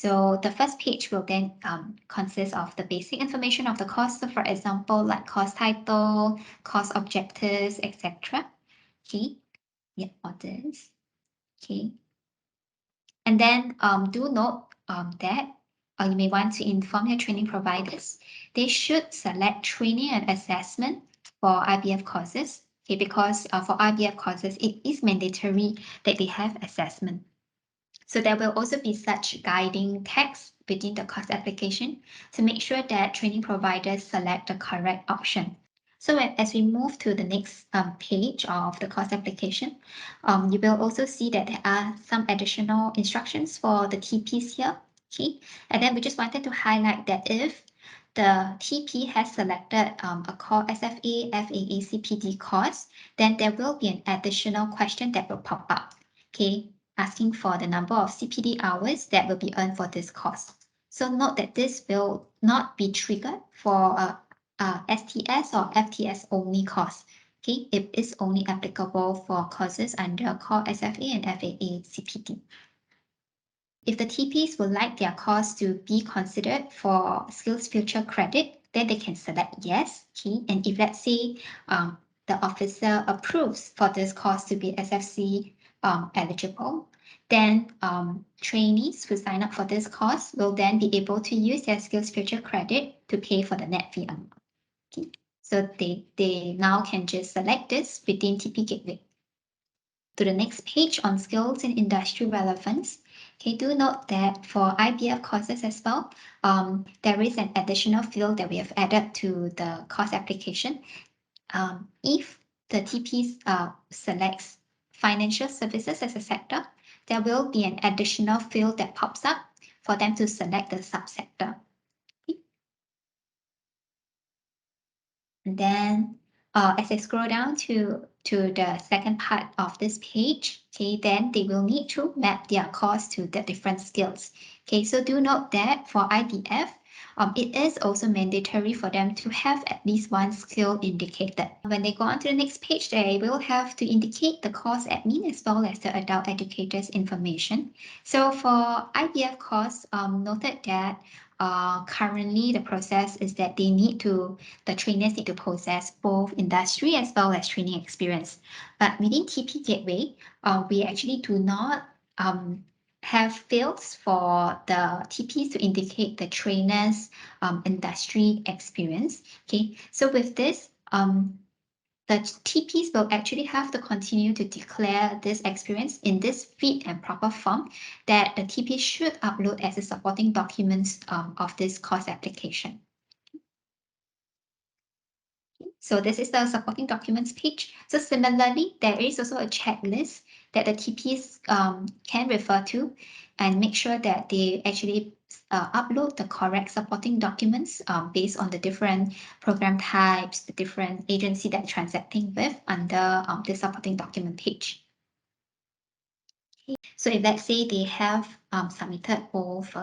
So the first page will then consist of the basic information of the course. So for example, like course title, course objectives, etc. Okay, yeah, all this. Okay, and then do note that you may want to inform your training providers. They should select training and assessment for IBF courses. Okay, because for IBF courses, it is mandatory that they have assessment. So there will also be such guiding text within the course application to make sure that training providers select the correct option. So as we move to the next page of the course application, you will also see that there are some additional instructions for the TPs here. Okay, and then we just wanted to highlight that if the TP has selected a core SFA, FAA, CPD course, then there will be an additional question that will pop up. Okay, asking for the number of CPD hours that will be earned for this course. So note that this will not be triggered for STS or FTS only course. Okay, it is only applicable for courses under core SFA and FAA CPD. If the TPs would like their course to be considered for Skills Future credit, then they can select yes. Okay, and if let's say the officer approves for this course to be SFC eligible, then trainees who sign up for this course will then be able to use their Skills Future credit to pay for the net fee amount. Okay. So they now can just select this within TP Gateway. To the next page on skills and industry relevance. Okay, do note that for IBF courses as well, there is an additional field that we have added to the course application. If the TPs selects financial services as a sector, there will be an additional field that pops up for them to select the subsector. Okay. And then as I scroll down to the second part of this page, okay, then they will need to map their course to the different skills. Okay, so do note that for IBF, it is also mandatory for them to have at least one skill indicated. When they go on to the next page, they will have to indicate the course admin as well as the adult educators information. So for IBF course, noted that currently the process is that the trainers need to possess both industry as well as training experience. But within TP Gateway, we actually do not have fields for the TPs to indicate the trainer's industry experience. Okay, so with this, the TPs will actually have to continue to declare this experience in this fit and proper form that the TP should upload as a supporting documents of this course application. So this is the supporting documents page. So similarly, there is also a checklist that the TPs can refer to and make sure that they actually upload the correct supporting documents based on the different program types, the different agency that transacting with under the supporting document page. Okay. So if let's say they have submitted both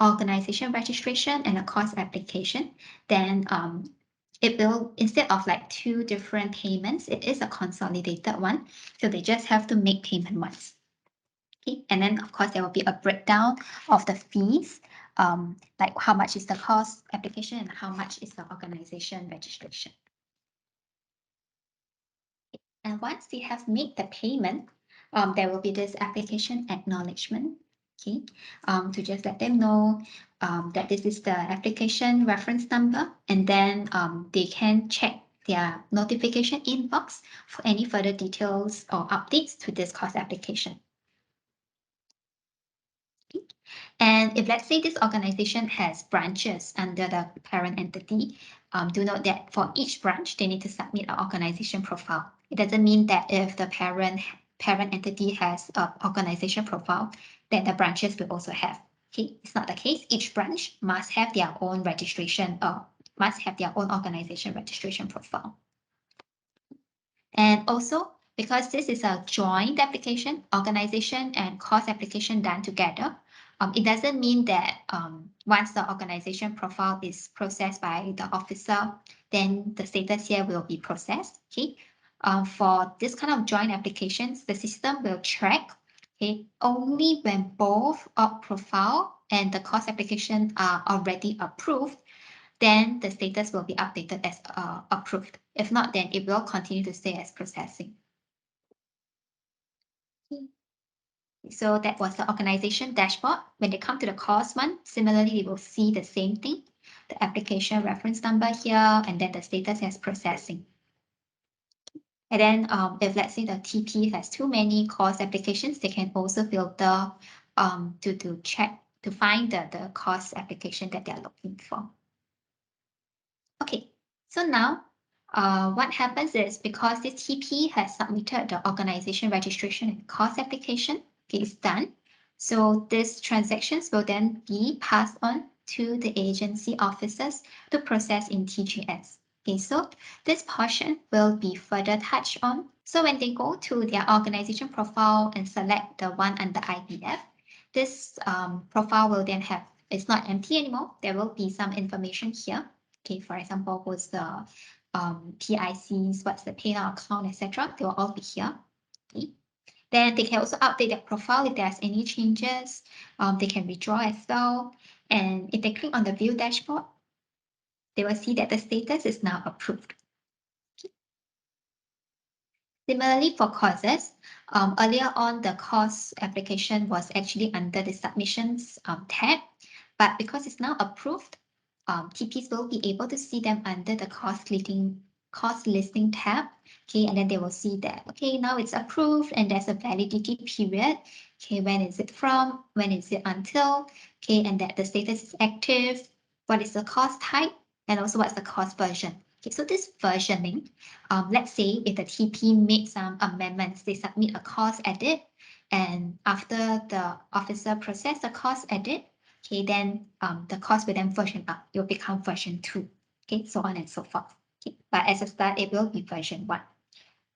organization registration and a course application, then it will, instead of like two different payments, it is a consolidated one. So they just have to make payment once. Okay, and then of course there will be a breakdown of the fees, like how much is the course application and how much is the organization registration. And once they have made the payment, there will be this application acknowledgement. Okay, to just let them know that this is the application reference number, and then they can check their notification inbox for any further details or updates to this course application. Okay. And if let's say this organization has branches under the parent entity, do note that for each branch, they need to submit an organization profile. It doesn't mean that if the parent entity has an organization profile, then the branches will also have. Okay, it's not the case. Each branch must have their own registration or must have their own organization registration profile. And also, because this is a joint application, organization and course application done together, it doesn't mean that once the organization profile is processed by the officer, then the status here will be processed. Okay, for this kind of joint applications, the system will track, okay, only when both org profile and the course application are already approved, then the status will be updated as approved. If not, then it will continue to stay as processing. So that was the organization dashboard. When they come to the course one, similarly, they will see the same thing, the application reference number here, and then the status as processing. And then if let's say the TP has too many course applications, they can also filter to check, to find the course application that they're looking for. Okay, so now what happens is because this TP has submitted the organization registration and course application, okay, it's done. So these transactions will then be passed on to the agency officers to process in TGS. Okay, so this portion will be further touched on. So when they go to their organization profile and select the one under IBF, this profile will then have, it's not empty anymore. There will be some information here. Okay, for example, what's the PICs, what's the PayNow account, etc. They will all be here. Okay. Then they can also update their profile if there's any changes. They can withdraw as well. And if they click on the view dashboard, they will see that the status is now approved. Okay. Similarly for courses, earlier on the course application was actually under the submissions tab, but because it's now approved, TPs will be able to see them under the course listing tab. Okay, and then they will see that, okay, now it's approved and there's a validity period. Okay, when is it from? When is it until? Okay, and that the status is active. What is the course type? And also what's the course version? Okay, so this versioning, let's say if the TP made some amendments, they submit a course edit, and after the officer process the course edit, okay, then the course will then version up. It will become version 2, okay, so on and so forth. Okay, but as a start, it will be version 1.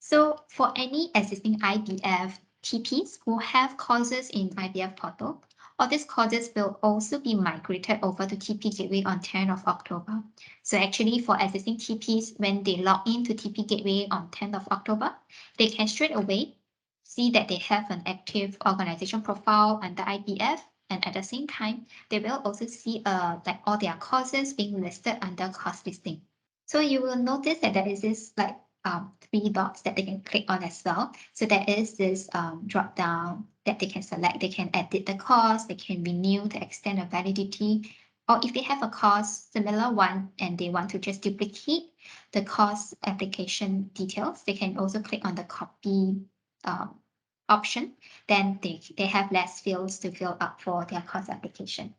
So for any existing IBF TPs who have courses in IBF portal, all these courses will also be migrated over to TP Gateway on 10th of October. So actually for existing TPs, when they log into TP Gateway on 10th of October, they can straight away see that they have an active organization profile under IBF. And at the same time, they will also see like all their courses being listed under course listing. So you will notice that there is this like 3 dots that they can click on as well. So there is this drop down that they can select. They can edit the course, they can renew to extend the validity, or if they have a course similar one and they want to just duplicate the course application details, they can also click on the copy option. Then they have less fields to fill up for their course application.